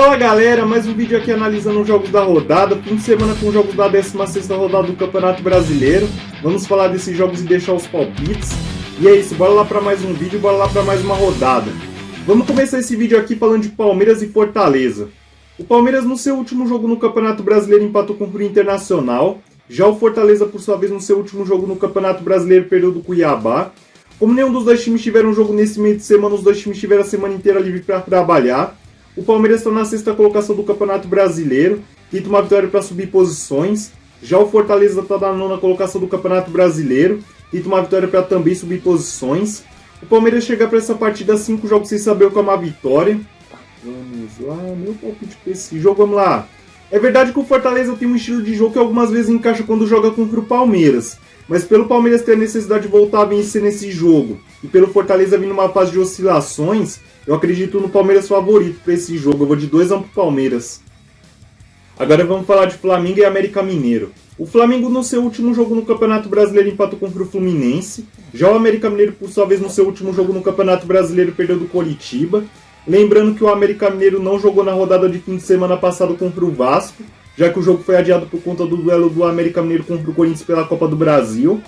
Fala galera, mais um vídeo aqui analisando os jogos da rodada, fim de semana com os jogos da 16ª rodada do Campeonato Brasileiro. Vamos falar desses jogos e deixar os palpites. E é isso, bora lá para mais um vídeo, bora lá para mais uma rodada. Vamos começar esse vídeo aqui falando de Palmeiras e Fortaleza. O Palmeiras no seu último jogo no Campeonato Brasileiro empatou com o Flu Internacional. Já o Fortaleza, por sua vez, no seu último jogo no Campeonato Brasileiro perdeu do Cuiabá. Como nenhum dos dois times tiveram um jogo nesse meio de semana, os dois times tiveram a semana inteira livre para trabalhar. O Palmeiras está na 6ª colocação do Campeonato Brasileiro, tenta uma vitória para subir posições. Já o Fortaleza está na 9ª colocação do Campeonato Brasileiro, tenta uma vitória para também subir posições. O Palmeiras chega para essa partida 5 jogos sem saber o que é uma vitória. Vamos lá, meu palpite para esse jogo, vamos lá. É verdade que o Fortaleza tem um estilo de jogo que algumas vezes encaixa quando joga contra o Palmeiras. Mas pelo Palmeiras ter a necessidade de voltar a vencer nesse jogo, e pelo Fortaleza vir numa fase de oscilações, eu acredito no Palmeiras favorito para esse jogo. Eu vou de 2-1 pro Palmeiras. Agora vamos falar de Flamengo e América Mineiro. O Flamengo no seu último jogo no Campeonato Brasileiro empatou contra o Fluminense. Já o América Mineiro, por sua vez, no seu último jogo no Campeonato Brasileiro perdeu do Coritiba. Lembrando que o América Mineiro não jogou na rodada de fim de semana passado contra o Vasco, já que o jogo foi adiado por conta do duelo do América Mineiro contra o Corinthians pela Copa do Brasil.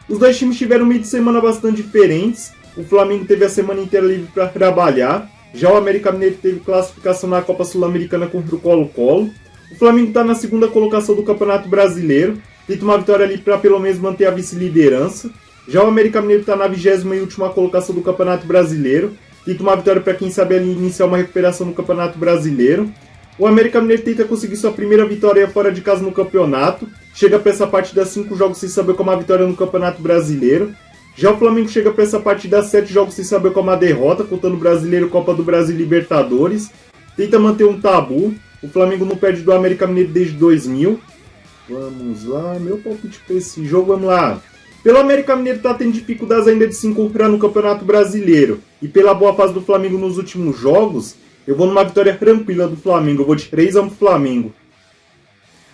Os dois times tiveram meio de semana bastante diferentes. O Flamengo teve a semana inteira livre para trabalhar. Já o América Mineiro teve classificação na Copa Sul-Americana contra o Colo-Colo. O Flamengo está na 2ª colocação do Campeonato Brasileiro, tenta uma vitória ali para pelo menos manter a vice-liderança. Já o América Mineiro está na 20ª e última colocação do Campeonato Brasileiro, tenta uma vitória para quem sabe ali iniciar uma recuperação no Campeonato Brasileiro. O América Mineiro tenta conseguir sua primeira vitória fora de casa no campeonato, chega para essa partida 5 jogos sem saber como a vitória no Campeonato Brasileiro. Já o Flamengo chega para essa partida 7 jogos sem saber como a derrota, contando Brasileiro, Copa do Brasil e Libertadores. Tenta manter um tabu, o Flamengo não perde do América Mineiro desde 2000. Vamos lá, meu palpite para esse jogo, vamos lá. Pelo América Mineiro está tendo dificuldades ainda de se encontrar no Campeonato Brasileiro, e pela boa fase do Flamengo nos últimos jogos, eu vou numa vitória tranquila do Flamengo, eu vou de 3-1 pro Flamengo.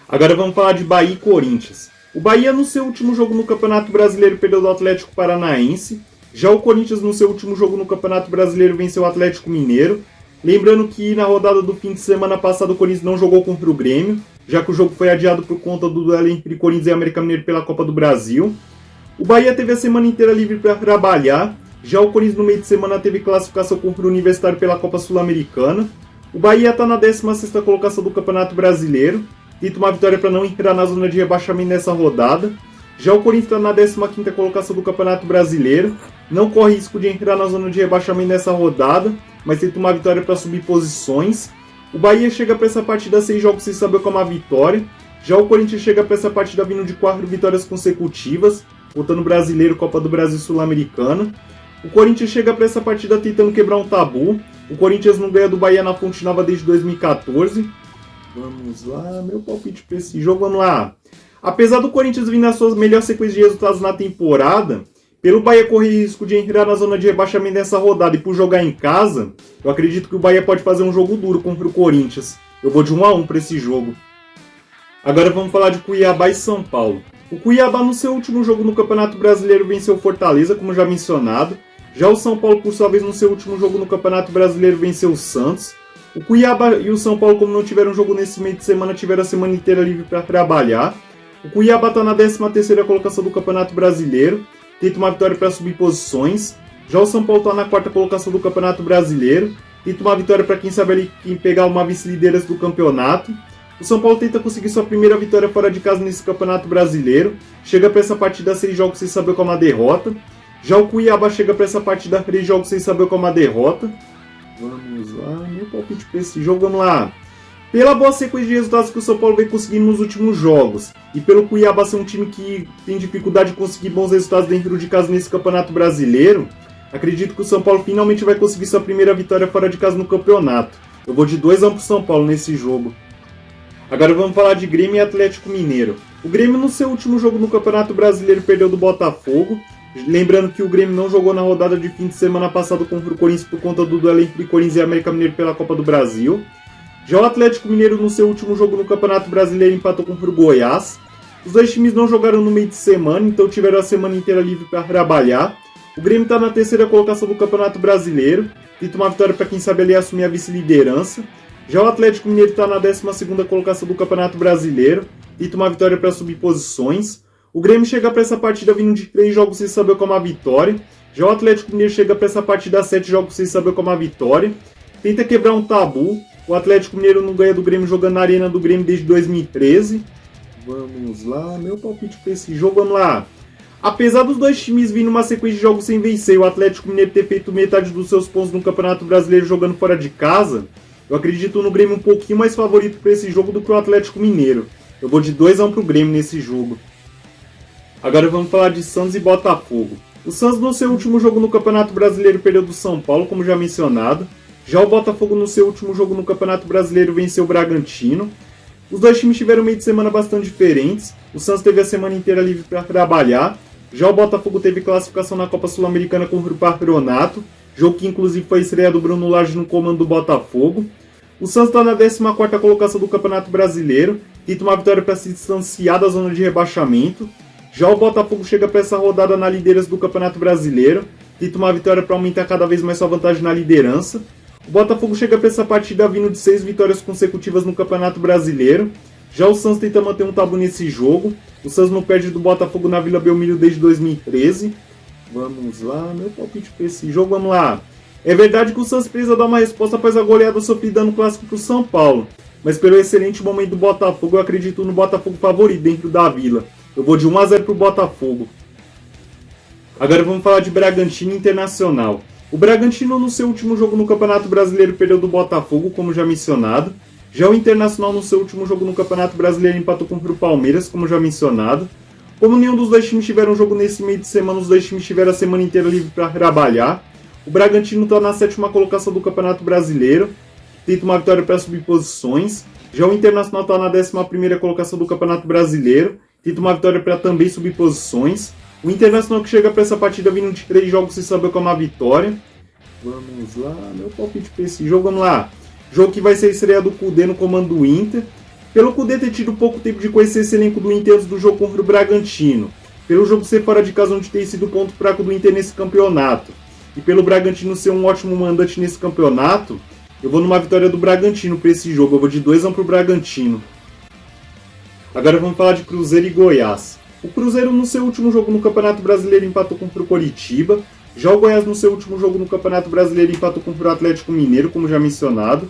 Agora vamos falar de Bahia e Corinthians. O Bahia no seu último jogo no Campeonato Brasileiro perdeu do Atlético Paranaense. Já o Corinthians no seu último jogo no Campeonato Brasileiro venceu o Atlético Mineiro. Lembrando que na rodada do fim de semana passado o Corinthians não jogou contra o Grêmio, já que o jogo foi adiado por conta do duelo entre Corinthians e América Mineiro pela Copa do Brasil. O Bahia teve a semana inteira livre para trabalhar. Já o Corinthians no meio de semana teve classificação contra o Universitário pela Copa Sul-Americana. O Bahia está na 16ª colocação do Campeonato Brasileiro, tenta uma vitória para não entrar na zona de rebaixamento nessa rodada. Já o Corinthians está na 15ª colocação do Campeonato Brasileiro, não corre risco de entrar na zona de rebaixamento nessa rodada, mas tenta uma vitória para subir posições. O Bahia chega para essa partida 6 jogos sem saber como a vitória. Já o Corinthians chega para essa partida vindo de 4 vitórias consecutivas, contando Brasileiro, Copa do Brasil e Sul-Americana. O Corinthians chega para essa partida tentando quebrar um tabu. O Corinthians não ganha do Bahia na Fonte Nova desde 2014. Vamos lá, meu palpite para esse jogo, vamos lá. Apesar do Corinthians vir na sua melhor sequência de resultados na temporada, pelo Bahia correr risco de entrar na zona de rebaixamento nessa rodada e por jogar em casa, eu acredito que o Bahia pode fazer um jogo duro contra o Corinthians. Eu vou de 1-1 para esse jogo. Agora vamos falar de Cuiabá e São Paulo. O Cuiabá no seu último jogo no Campeonato Brasileiro venceu o Fortaleza, como já mencionado. Já o São Paulo, por sua vez, no seu último jogo no Campeonato Brasileiro venceu o Santos. O Cuiabá e o São Paulo, como não tiveram jogo nesse meio de semana, tiveram a semana inteira livre para trabalhar. O Cuiabá está na 13ª colocação do Campeonato Brasileiro, tenta uma vitória para subir posições. Já o São Paulo está na 4ª colocação do Campeonato Brasileiro, tenta uma vitória para quem sabe ali pegar uma vice-liderança do campeonato. O São Paulo tenta conseguir sua primeira vitória fora de casa nesse Campeonato Brasileiro, chega para essa partida 6 jogos sem saber como a derrota. Já o Cuiabá chega para essa partida 3 jogos sem saber como a derrota. Vamos lá, meu palpite para esse jogo, vamos lá. Pela boa sequência de resultados que o São Paulo vem conseguindo nos últimos jogos, e pelo Cuiabá ser um time que tem dificuldade de conseguir bons resultados dentro de casa nesse Campeonato Brasileiro, acredito que o São Paulo finalmente vai conseguir sua primeira vitória fora de casa no campeonato. Eu vou de 2-1 pro São Paulo nesse jogo. Agora vamos falar de Grêmio e Atlético Mineiro. O Grêmio no seu último jogo no Campeonato Brasileiro perdeu do Botafogo. Lembrando que o Grêmio não jogou na rodada de fim de semana passado contra o Corinthians por conta do duelo entre Corinthians e América Mineiro pela Copa do Brasil. Já o Atlético Mineiro no seu último jogo no Campeonato Brasileiro empatou contra o Goiás. Os dois times não jogaram no meio de semana, então tiveram a semana inteira livre para trabalhar. O Grêmio está na 3ª colocação do Campeonato Brasileiro, tenta uma vitória para quem sabe ali assumir a vice-liderança. Já o Atlético Mineiro está na 12ª colocação do Campeonato Brasileiro, tenta uma vitória para subir posições. O Grêmio chega para essa partida vindo de 3 jogos sem saber como a vitória. Já o Atlético Mineiro chega para essa partida 7 jogos sem saber como a vitória. Tenta quebrar um tabu. O Atlético Mineiro não ganha do Grêmio jogando na arena do Grêmio desde 2013. Vamos lá, meu palpite para esse jogo, vamos lá. Apesar dos dois times virem numa sequência de jogos sem vencer e o Atlético Mineiro ter feito metade dos seus pontos no Campeonato Brasileiro jogando fora de casa, eu acredito no Grêmio um pouquinho mais favorito para esse jogo do que o Atlético Mineiro. Eu vou de 2-1 pro Grêmio nesse jogo. Agora vamos falar de Santos e Botafogo. O Santos no seu último jogo no Campeonato Brasileiro perdeu do São Paulo, como já mencionado. Já o Botafogo no seu último jogo no Campeonato Brasileiro venceu o Bragantino. Os dois times tiveram meio de semana bastante diferentes. O Santos teve a semana inteira livre para trabalhar. Já o Botafogo teve classificação na Copa Sul-Americana contra o Patronato, jogo que inclusive foi a estreia do Bruno Lage no comando do Botafogo. O Santos está na 14ª colocação do Campeonato Brasileiro, tenta uma vitória para se distanciar da zona de rebaixamento. Já o Botafogo chega para essa rodada na liderança do Campeonato Brasileiro, tenta uma vitória para aumentar cada vez mais sua vantagem na liderança. O Botafogo chega para essa partida vindo de 6 vitórias consecutivas no Campeonato Brasileiro. Já o Santos tenta manter um tabu nesse jogo. O Santos não perde do Botafogo na Vila Belmiro desde 2013. Vamos lá, meu palpite para esse jogo, vamos lá. É verdade que o Santos precisa dar uma resposta após a goleada sofrida no clássico para o São Paulo. Mas pelo excelente momento do Botafogo, eu acredito no Botafogo favorito dentro da Vila. Eu vou de 1-0 para o Botafogo. Agora vamos falar de Bragantino e Internacional. O Bragantino no seu último jogo no Campeonato Brasileiro perdeu do Botafogo, como já mencionado. Já o Internacional no seu último jogo no Campeonato Brasileiro empatou contra o Palmeiras, como já mencionado. Como nenhum dos dois times tiveram um jogo nesse meio de semana, os dois times tiveram a semana inteira livre para trabalhar. O Bragantino está na 7ª colocação do Campeonato Brasileiro, tenta uma vitória para subir posições. Já o Internacional está na 11ª colocação do Campeonato Brasileiro, tenta uma vitória para também subir posições. O Internacional que chega para essa partida vindo de 3 jogos sem saber como a vitória. Vamos lá, meu palpite para esse jogo, vamos lá. Jogo que vai ser a estreia do Kudê no comando do Inter. Pelo Kudê ter tido pouco tempo de conhecer esse elenco do Inter antes do jogo contra o Bragantino. Pelo jogo ser fora de casa onde tem sido o ponto fraco do Inter nesse campeonato. E pelo Bragantino ser um ótimo mandante nesse campeonato, eu vou numa vitória do Bragantino para esse jogo. Eu vou de 2-1 pro Bragantino. Agora vamos falar de Cruzeiro e Goiás. O Cruzeiro no seu último jogo no Campeonato Brasileiro empatou contra o Coritiba. Já o Goiás no seu último jogo no Campeonato Brasileiro empatou contra o Atlético Mineiro, como já mencionado.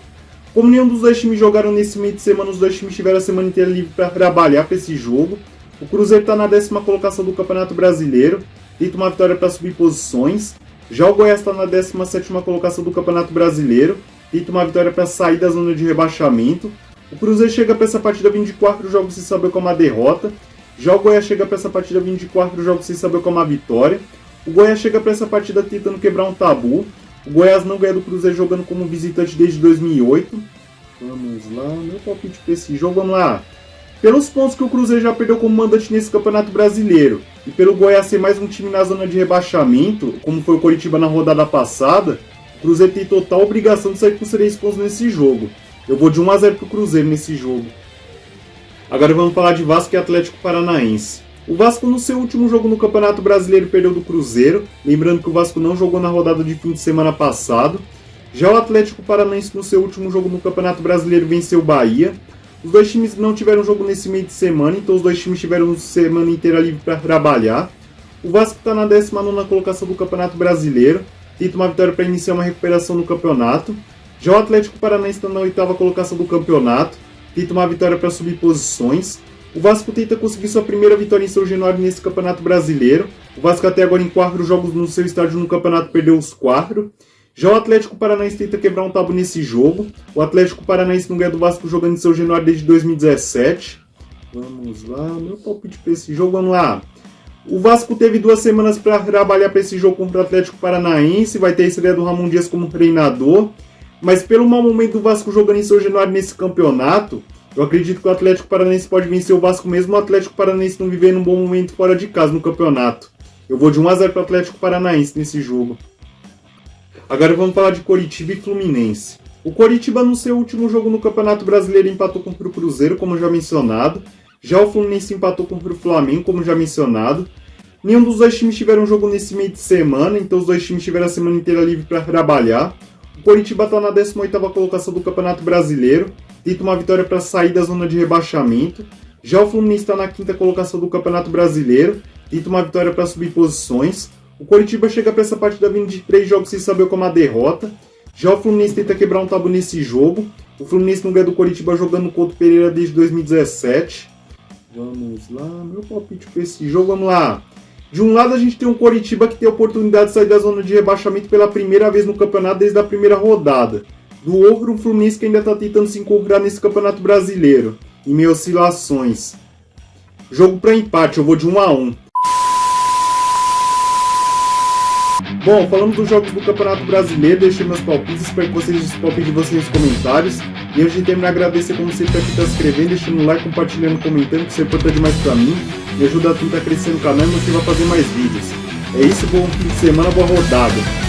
Como nenhum dos dois times jogaram nesse meio de semana, os dois times tiveram a semana inteira livre para trabalhar para esse jogo. O Cruzeiro está na 10ª colocação do Campeonato Brasileiro, tenta uma vitória para subir posições. Já o Goiás está na 17ª colocação do Campeonato Brasileiro, tenta uma vitória para sair da zona de rebaixamento. O Cruzeiro chega para essa partida vindo de 4 jogos sem saber como a derrota. Já o Goiás chega para essa partida vindo de 4 jogos sem saber como a vitória. O Goiás chega para essa partida tentando quebrar um tabu. O Goiás não ganha do Cruzeiro jogando como visitante desde 2008. Vamos lá, meu palpite para esse jogo, vamos lá. Pelos pontos que o Cruzeiro já perdeu como mandante nesse Campeonato Brasileiro, e pelo Goiás ser mais um time na zona de rebaixamento, como foi o Coritiba na rodada passada, o Cruzeiro tem total obrigação de sair com 3 pontos nesse jogo. Eu vou de 1-0 pro Cruzeiro nesse jogo. Agora vamos falar de Vasco e Atlético Paranaense. O Vasco no seu último jogo no Campeonato Brasileiro perdeu do Cruzeiro, lembrando que o Vasco não jogou na rodada de fim de semana passado. Já o Atlético Paranaense no seu último jogo no Campeonato Brasileiro venceu o Bahia. Os dois times não tiveram jogo nesse meio de semana, então os dois times tiveram semana inteira livre para trabalhar. O Vasco está na 19ª colocação do Campeonato Brasileiro, tenta uma vitória para iniciar uma recuperação no campeonato. Já o Atlético Paranaense está na 8ª colocação do campeonato, tenta uma vitória para subir posições. O Vasco tenta conseguir sua primeira vitória em São Januário nesse Campeonato Brasileiro. O Vasco até agora em 4 jogos no seu estádio no campeonato perdeu os 4. Já o Atlético Paranaense tenta quebrar um tabu nesse jogo. O Atlético Paranaense não ganha do Vasco jogando em São Januário desde 2017. Vamos lá, meu palpite para esse jogo, vamos lá. O Vasco teve 2 semanas para trabalhar para esse jogo contra o Atlético Paranaense. Vai ter a estreia do Ramon Dias como treinador. Mas pelo mau momento do Vasco jogando em São Januário nesse campeonato, eu acredito que o Atlético Paranaense pode vencer o Vasco mesmo o Atlético Paranaense não vivendo um bom momento fora de casa no campeonato. Eu vou de 1-0 para o Atlético Paranaense nesse jogo. Agora vamos falar de Coritiba e Fluminense. O Coritiba no seu último jogo no Campeonato Brasileiro empatou contra o Cruzeiro, como já mencionado. Já o Fluminense empatou contra o Flamengo, como já mencionado. Nenhum dos dois times tiveram um jogo nesse meio de semana, então os dois times tiveram a semana inteira livre para trabalhar. O Coritiba está na 18ª colocação do Campeonato Brasileiro, tenta uma vitória para sair da zona de rebaixamento. Já o Fluminense está na 5ª colocação do Campeonato Brasileiro, tenta uma vitória para subir posições. O Coritiba chega para essa partida vindo de 3 jogos sem saber como a derrota. Já o Fluminense tenta quebrar um tabu nesse jogo. O Fluminense não ganha do Coritiba jogando contra o Pereira desde 2017. Vamos lá, meu palpite para esse jogo, vamos lá. De um lado a gente tem um Coritiba que tem a oportunidade de sair da zona de rebaixamento pela primeira vez no campeonato desde a primeira rodada. Do outro, o Fluminense que ainda está tentando se encontrar nesse Campeonato Brasileiro, em meio a oscilações. Jogo para empate, eu vou de 1-1. Bom, falando dos jogos do Campeonato Brasileiro, deixei meus palpites, espero que vocês deixem os palpites de vocês nos comentários. E antes de terminar, agradecer como sempre aqui, tá se inscrevendo, deixando um like, compartilhando, comentando, que isso é importante demais pra mim. Me ajuda a tentar crescer no canal e me motiva a fazer mais vídeos. É isso, bom fim de semana, boa rodada.